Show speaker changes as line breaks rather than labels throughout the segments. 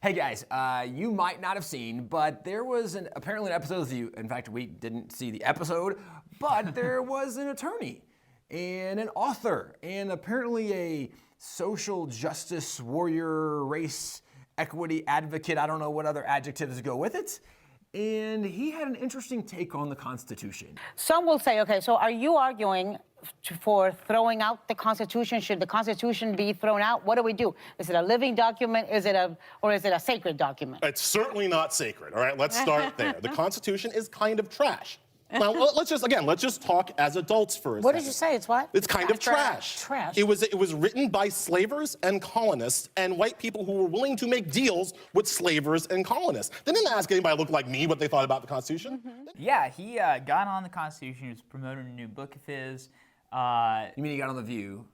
Hey guys, you might not have seen, but there was apparently an episode of you. In fact, we didn't see the episode, but there was an attorney and an author and apparently a social justice warrior, race equity advocate. I don't know what other adjectives go with it. And he had an interesting take on the Constitution.
Some will say, okay, so are you arguing for throwing out the Constitution? Should the Constitution be thrown out? What do we do? Is it a living document? Or is it a sacred document?
It's certainly not sacred, all right? Let's start there. The Constitution is kind of trash. Now, let's just talk as adults for a second.
What did you say? It's what?
It's kind of trash.
Trash.
It was written by slavers and colonists and white people who were willing to make deals with slavers and colonists. They didn't ask anybody who looked like me what they thought about the Constitution.
Mm-hmm. Yeah, he got on the Constitution. He was promoting a new book of his.
You mean he got on The View?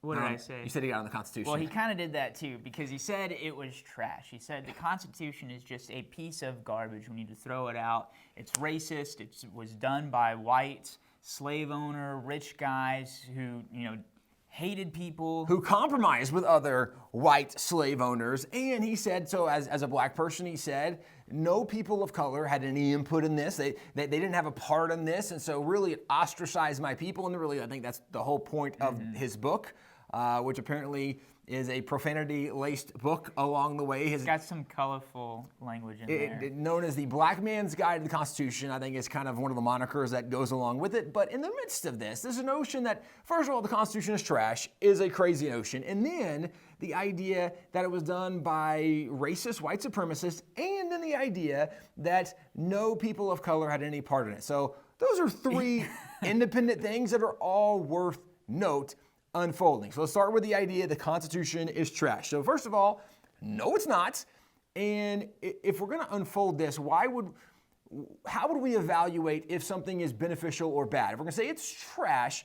What did I say?
You said he got on the Constitution.
Well, he kind of did that too, because he said it was trash. He said the Constitution is just a piece of garbage. We need to throw it out. It's racist. It was done by white slave owner, rich guys who, hated people.
Who compromised with other white slave owners. And he said, so as a black person, he said, no people of color had any input in this. They didn't have a part in this. And so really it ostracized my people. And really, I think that's the whole point of his book, which apparently is a profanity-laced book along the way.
It's got some colorful language in there.
Known as the Black Man's Guide to the Constitution, I think is kind of one of the monikers that goes along with it. But in the midst of this, there's a notion that, first of all, the Constitution is trash, is a crazy notion. And then the idea that it was done by racist white supremacists, and then the idea that no people of color had any part in it. So those are three independent things that are all worth note unfolding. So let's start with the idea the Constitution is trash. So first of all, no, it's not. And if we're going to unfold this, how would we evaluate if something is beneficial or bad? If we're going to say it's trash,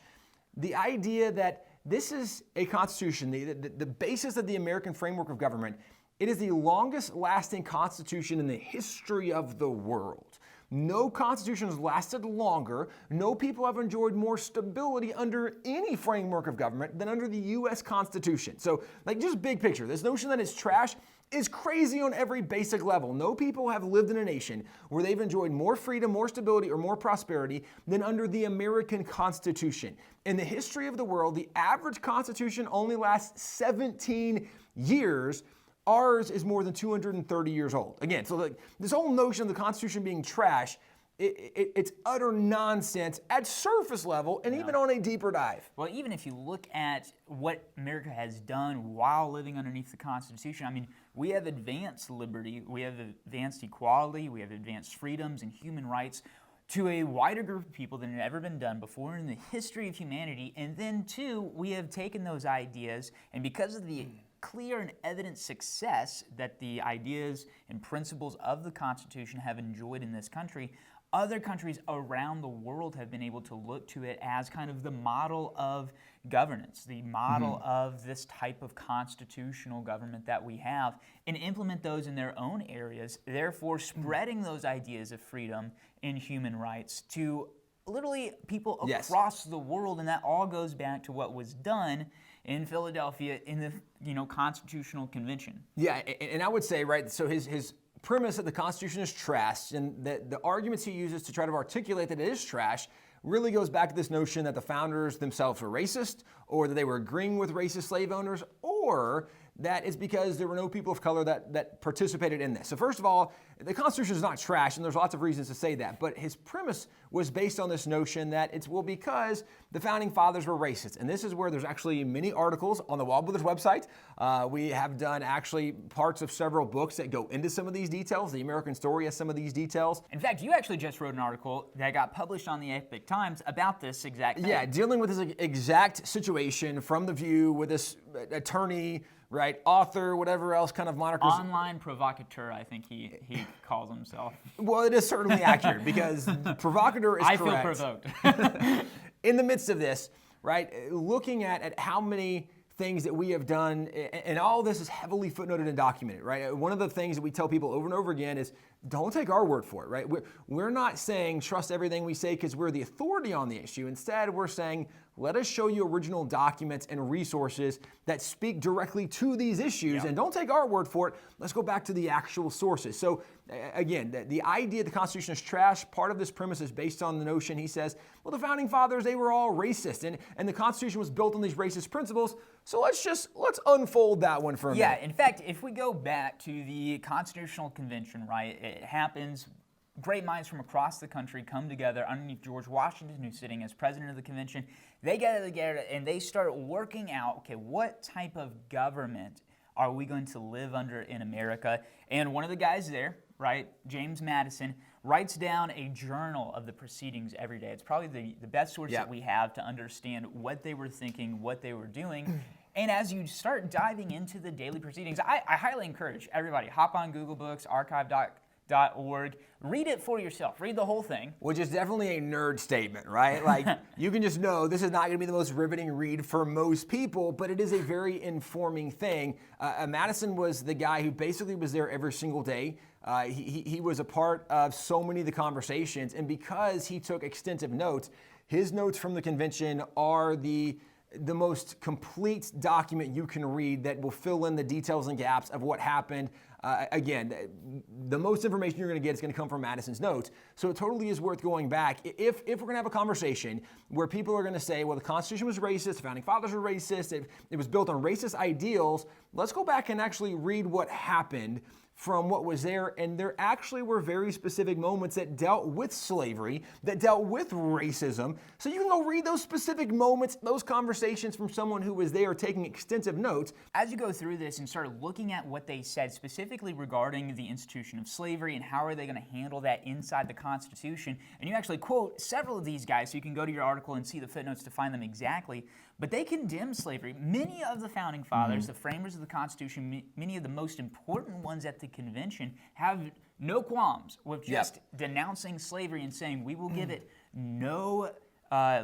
the idea that this is a Constitution, the basis of the American framework of government, it is the longest lasting Constitution in the history of the world. No constitution has lasted longer. No people have enjoyed more stability under any framework of government than under the U.S. Constitution. So, just big picture, this notion that it's trash is crazy on every basic level. No people have lived in a nation where they've enjoyed more freedom, more stability, or more prosperity than under the American Constitution. In the history of the world, the average Constitution only lasts 17 years. Ours is more than 230 years old. Again, so this whole notion of the Constitution being trash, it's utter nonsense at surface level and even on a deeper dive.
Well, even if you look at what America has done while living underneath the Constitution, I mean, we have advanced liberty, we have advanced equality, we have advanced freedoms and human rights to a wider group of people than had ever been done before in the history of humanity. And then, too, we have taken those ideas, and because of the clear and evident success that the ideas and principles of the Constitution have enjoyed in this country, other countries around the world have been able to look to it as kind of the model of governance, the model of this type of constitutional government that we have, and implement those in their own areas, therefore spreading those ideas of freedom and human rights to literally people across the world. And that all goes back to what was done in Philadelphia in the Constitutional Convention.
Yeah, and I would say, right, so his premise that the Constitution is trash and that the arguments he uses to try to articulate that it is trash really goes back to this notion that the founders themselves were racist, or that they were agreeing with racist slave owners, or that it's because there were no people of color that participated in this. So first of all, the Constitution is not trash, and there's lots of reasons to say that, but his premise was based on this notion that it's, well, because the founding fathers were racist. And this is where there's actually many articles on the WallBuilders website. We have done actually parts of several books that go into some of these details. The American Story has some of these details.
In fact, you actually just wrote an article that got published on the Epic Times about this exact thing.
Yeah, dealing with this exact situation from The View with this attorney right? Author, whatever else kind of monikers.
Online provocateur, I think he calls himself.
Well, it is certainly accurate because provocateur is
I
correct.
feel provoked.
In the midst of this, right, looking at how many things that we have done, and all this is heavily footnoted and documented, right? One of the things that we tell people over and over again is don't take our word for it, right? We're not saying trust everything we say because we're the authority on the issue. Instead, we're saying let us show you original documents and resources that speak directly to these issues, and don't take our word for it. Let's go back to the actual sources. So again, the idea the Constitution is trash, part of this premise is based on the notion, he says, well, the Founding Fathers, they were all racist, and the Constitution was built on these racist principles, so let's unfold that one for a minute.
Yeah, in fact, if we go back to the Constitutional Convention, right, it happens, great minds from across the country come together underneath George Washington, who's sitting as president of the convention. They get together and they start working out, okay, what type of government are we going to live under in America? And one of the guys there, right, James Madison, writes down a journal of the proceedings every day. It's probably the best source that we have to understand what they were thinking, what they were doing. And as you start diving into the daily proceedings, I highly encourage everybody, hop on Google Books, archive.org, read it for yourself, read the whole thing.
Which is definitely a nerd statement, right? Like, you can just know this is not going to be the most riveting read for most people, but it is a very informing thing. Madison was the guy who basically was there every single day. He was a part of so many of the conversations, and because he took extensive notes, his notes from the convention are the most complete document you can read that will fill in the details and gaps of what happened. Again, the most information you're going to get is going to come from Madison's notes. So it totally is worth going back. If we're going to have a conversation where people are going to say, well, the Constitution was racist, the Founding Fathers were racist, it was built on racist ideals, let's go back and actually read what happened from what was there, and there actually were very specific moments that dealt with slavery, that dealt with racism. So you can go read those specific moments, those conversations from someone who was there taking extensive notes.
As you go through this and start looking at what they said specifically regarding the institution of slavery and how are they going to handle that inside the Constitution, and you actually quote several of these guys, so you can go to your article and see the footnotes to find them exactly, but they condemn slavery. Many of the Founding Fathers, the framers of the Constitution, many of the most important ones at the convention have no qualms with just denouncing slavery and saying we will give it no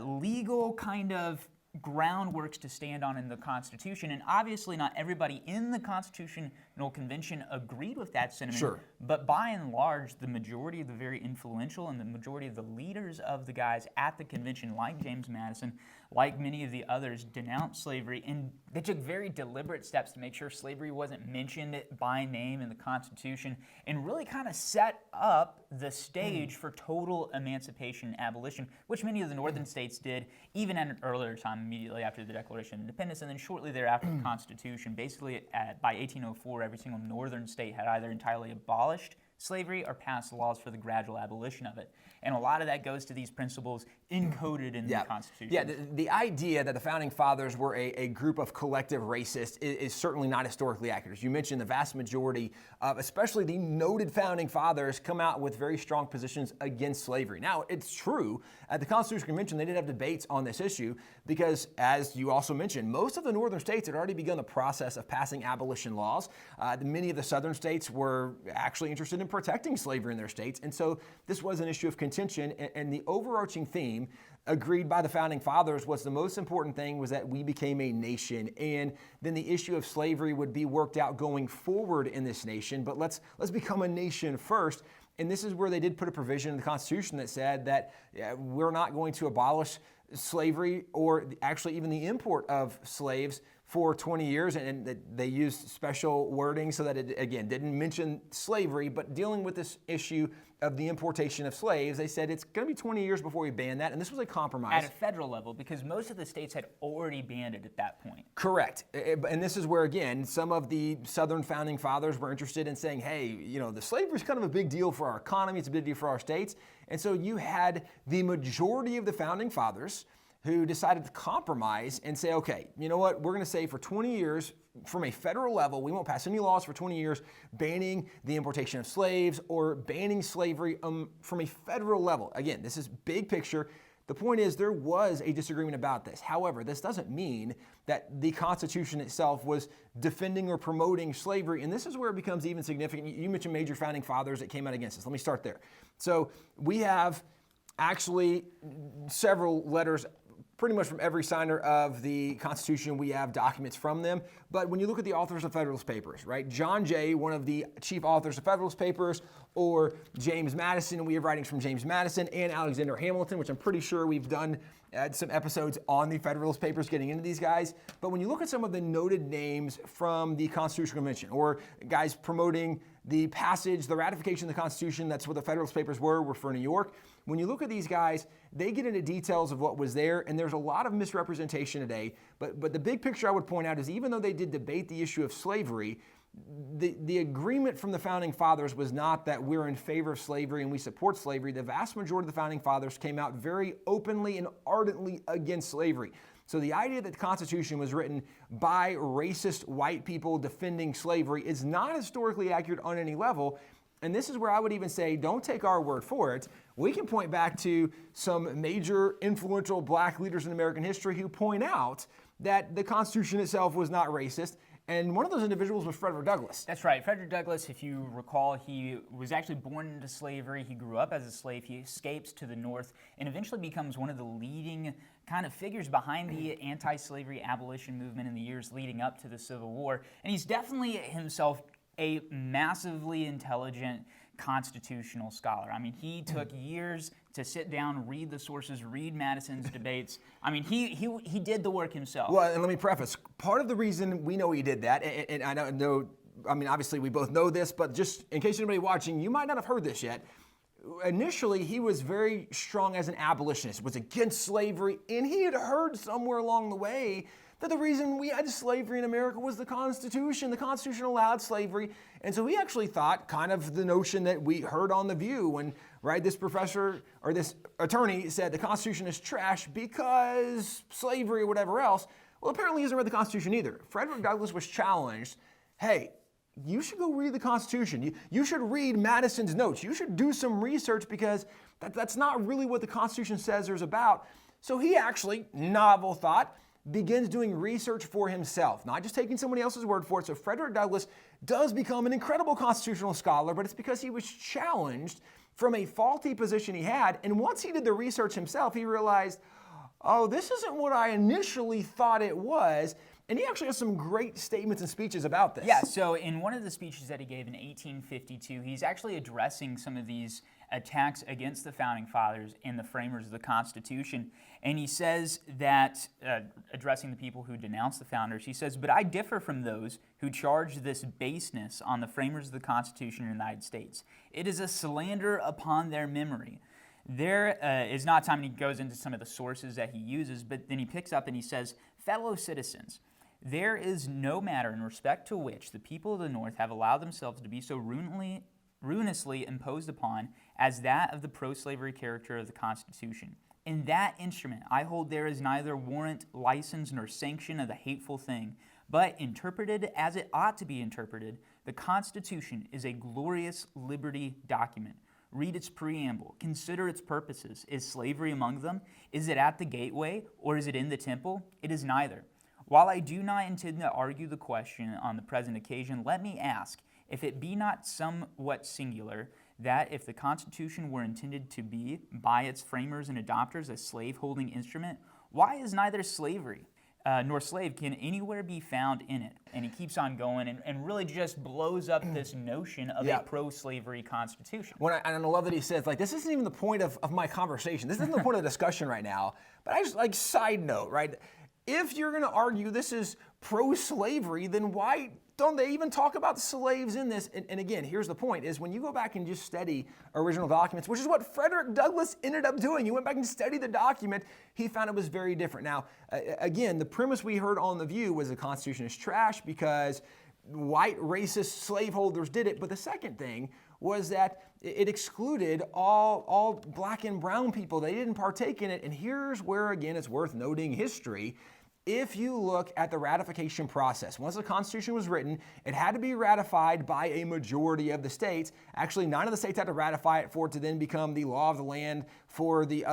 legal kind of groundworks to stand on in the Constitution. And obviously not everybody in the Constitutional Convention agreed with that sentiment.
Sure.
But by and large, the majority of the very influential and the majority of the leaders of the guys at the convention, like James Madison, like many of the others, denounced slavery, and they took very deliberate steps to make sure slavery wasn't mentioned by name in the Constitution, and really kind of set up the stage for total emancipation and abolition, which many of the northern states did, even at an earlier time, immediately after the Declaration of Independence, and then shortly thereafter the Constitution. Basically, by 1804, every single northern state had either entirely abolished slavery or passed laws for the gradual abolition of it. And a lot of that goes to these principles encoded in the Constitution.
Yeah, the idea that the Founding Fathers were a group of collective racists is certainly not historically accurate. As you mentioned, the vast majority of, especially the noted Founding Fathers, come out with very strong positions against slavery. Now, it's true, at the Constitutional Convention, they did have debates on this issue because, as you also mentioned, most of the northern states had already begun the process of passing abolition laws. Many of the southern states were actually interested in protecting slavery in their states, and so this was an issue of contention, and the overarching theme agreed by the Founding Fathers was the most important thing was that we became a nation, and then the issue of slavery would be worked out going forward in this nation, but let's become a nation first. And this is where they did put a provision in the Constitution that said that we're not going to abolish slavery or actually even the import of slaves for 20 years, and they used special wording so that it, again, didn't mention slavery, but dealing with this issue of the importation of slaves, they said it's going to be 20 years before we ban that, and this was a compromise.
At a federal level, because most of the states had already banned it at that point.
Correct. And this is where, again, some of the Southern Founding Fathers were interested in saying, hey, you know, the slavery is kind of a big deal for our economy, it's a big deal for our states, and so you had the majority of the Founding Fathers who decided to compromise and say, okay, you know what, we're going to say for 20 years, from a federal level, we won't pass any laws for 20 years banning the importation of slaves or banning slavery from a federal level. Again, this is big picture. The point is there was a disagreement about this. However, this doesn't mean that the Constitution itself was defending or promoting slavery, and this is where it becomes even significant. You mentioned major founding fathers that came out against us. Let me start there. So we have actually several letters pretty much from every signer of the Constitution. We have documents from them. But when you look at the authors of Federalist Papers, right? John Jay, one of the chief authors of Federalist Papers, or James Madison, we have writings from James Madison and Alexander Hamilton, which I'm pretty sure we've done some episodes on the Federalist Papers getting into these guys. But when you look at some of the noted names from the Constitutional Convention, or guys promoting the passage, the ratification of the Constitution, that's what the Federalist Papers were for New York. When you look at these guys, they get into details of what was there, and there's a lot of misrepresentation today. But the big picture I would point out is even though they did debate the issue of slavery, the agreement from the Founding Fathers was not that we're in favor of slavery and we support slavery. The vast majority of the Founding Fathers came out very openly and ardently against slavery. So the idea that the Constitution was written by racist white people defending slavery is not historically accurate on any level. And this is where I would even say, don't take our word for it. We can point back to some major influential black leaders in American history who point out that the Constitution itself was not racist. And one of those individuals was Frederick Douglass.
That's right. Frederick Douglass, if you recall, he was actually born into slavery. He grew up as a slave. He escapes to the North and eventually becomes one of the leading kind of figures behind the anti-slavery abolition movement in the years leading up to the Civil War. And he's definitely himself a massively intelligent constitutional scholar. I mean, he took years to sit down, read the sources, read Madison's debates. I mean, he did the work himself.
Well, and let me preface, part of the reason we know he did that, and I don't know, I mean, obviously we both know this, but just in case anybody watching, you might not have heard this yet. Initially, he was very strong as an abolitionist, was against slavery, and he had heard somewhere along the way that the reason we had slavery in America was the Constitution. The Constitution allowed slavery. And so he actually thought kind of the notion that we heard on The View when, right, this professor or this attorney said the Constitution is trash because slavery or whatever else. Well, apparently he hasn't read the Constitution either. Frederick Douglass was challenged, hey, you should go read the Constitution. You should read Madison's notes. You should do some research because that's not really what the Constitution says or is about. So he actually, novel thought, begins doing research for himself, not just taking somebody else's word for it. So Frederick Douglass does become an incredible constitutional scholar, but it's because he was challenged from a faulty position he had. And once he did the research himself, he realized, oh, this isn't what I initially thought it was. And he actually has some great statements and speeches about this.
Yeah, so in one of the speeches that he gave in 1852, he's actually addressing some of these attacks against the Founding Fathers and the framers of the Constitution. And he says that, addressing the people who denounce the founders, he says, "But I differ from those who charge this baseness on the framers of the Constitution of the United States. It is a slander upon their memory." There is not time, and he goes into some of the sources that he uses, but then he picks up and he says, "Fellow citizens, there is no matter in respect to which the people of the North have allowed themselves to be so ruinously imposed upon as that of the pro-slavery character of the Constitution. In that instrument, I hold there is neither warrant, license, nor sanction of the hateful thing, but interpreted as it ought to be interpreted, the Constitution is a glorious liberty document. Read its preamble. Consider its purposes. Is slavery among them? Is it at the gateway, or is it in the temple? It is neither. While I do not intend to argue the question on the present occasion, let me ask, if it be not somewhat singular, that if the Constitution were intended to be, by its framers and adopters, a slave-holding instrument, why is neither slavery nor slave can anywhere be found in it?" And he keeps on going and really just blows up this notion of a pro-slavery Constitution.
And I love that he says, like, this isn't even the point of my conversation. This isn't the point of the discussion right now. But I just, like, side note, right? If you're going to argue this is pro-slavery, then why don't they even talk about the slaves in this? And again, here's the point, is when you go back and just study original documents, which is what Frederick Douglass ended up doing. He went back and studied the document. He found it was very different. Now, again, the premise we heard on The View was the Constitution is trash because white racist slaveholders did it. But the second thing was that it excluded all black and brown people. They didn't partake in it. And here's where, again, it's worth noting history. If you look at the ratification process, once the Constitution was written, it had to be ratified by a majority of the states. Actually, 9 of the states had to ratify it for it to then become the law of the land for the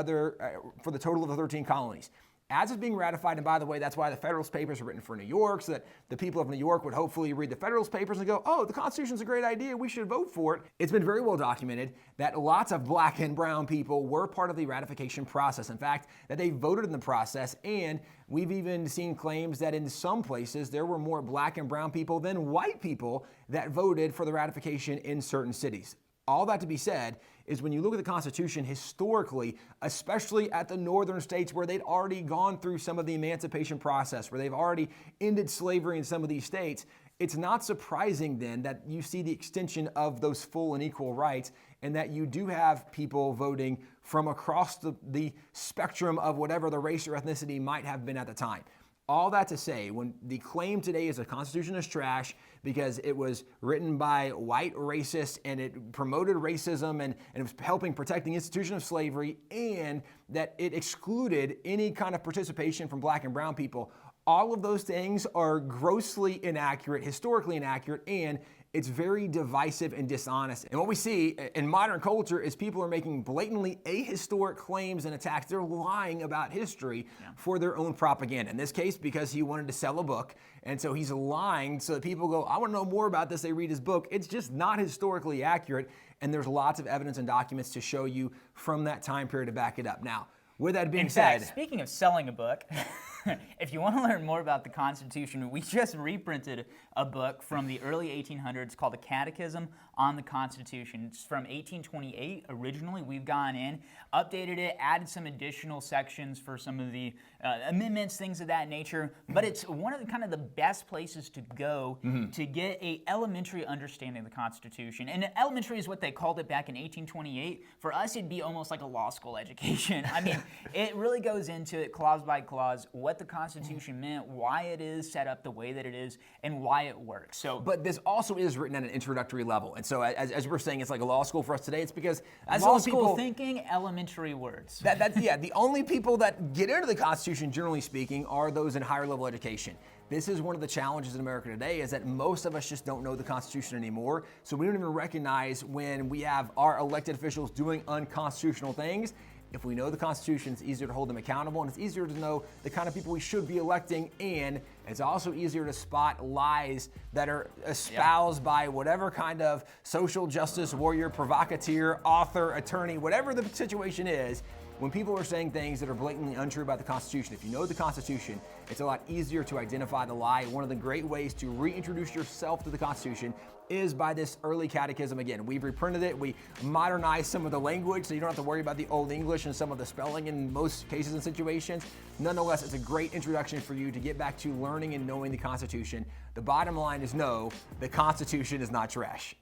total of the 13 colonies. As it's being ratified, and by the way, that's why the Federalist Papers are written for New York, so that the people of New York would hopefully read the Federalist Papers and go, oh, the Constitution's a great idea, we should vote for it. It's been very well documented that lots of black and brown people were part of the ratification process. In fact, that they voted in the process, and we've even seen claims that in some places there were more black and brown people than white people that voted for the ratification in certain cities. All that to be said is when you look at the Constitution historically, especially at the northern states where they'd already gone through some of the emancipation process, where they've already ended slavery in some of these states, it's not surprising then that you see the extension of those full and equal rights and that you do have people voting from across the spectrum of whatever the race or ethnicity might have been at the time. All that to say, when the claim today is the Constitution is trash because it was written by white racists and it promoted racism and it was helping protect the institution of slavery and that it excluded any kind of participation from black and brown people, all of those things are grossly inaccurate, historically inaccurate, and it's very divisive and dishonest. And what we see in modern culture is people are making blatantly ahistoric claims and attacks. They're lying about history for their own propaganda. In this case, because he wanted to sell a book. And so he's lying so that people go, I want to know more about this. They read his book. It's just not historically accurate. And there's lots of evidence and documents to show you from that time period to back it up. Now, with that being said,
speaking of selling a book, if you want to learn more about the Constitution, we just reprinted a book from the early 1800s called The Catechism on the Constitution. It's from 1828 originally. We've gone in, updated it, added some additional sections for some of the amendments, things of that nature. But it's one of the kind of the best places to go to get a elementary understanding of the Constitution. And elementary is what they called it back in 1828. For us, it'd be almost like a law school education. I mean, it really goes into it clause by clause, what the Constitution meant, why it is set up the way that it is, and why it works. So,
but this also is written at an introductory level. And so as we're saying, it's like a law school for us today. It's because as
law
all
school
people,
thinking, elementary words.
the only people that get into the Constitution, generally speaking, are those in higher level education. This is one of the challenges in America today is that most of us just don't know the Constitution anymore. So we don't even recognize when we have our elected officials doing unconstitutional things. If we know the Constitution, it's easier to hold them accountable, and it's easier to know the kind of people we should be electing, and it's also easier to spot lies that are espoused by whatever kind of social justice warrior, provocateur, author, attorney, whatever the situation is. When people are saying things that are blatantly untrue about the Constitution, if you know the Constitution, it's a lot easier to identify the lie. One of the great ways to reintroduce yourself to the Constitution is by this early catechism. Again, we've reprinted it, we modernized some of the language so you don't have to worry about the Old English and some of the spelling in most cases and situations. Nonetheless, it's a great introduction for you to get back to learning and knowing the Constitution. The bottom line is no, the Constitution is not trash.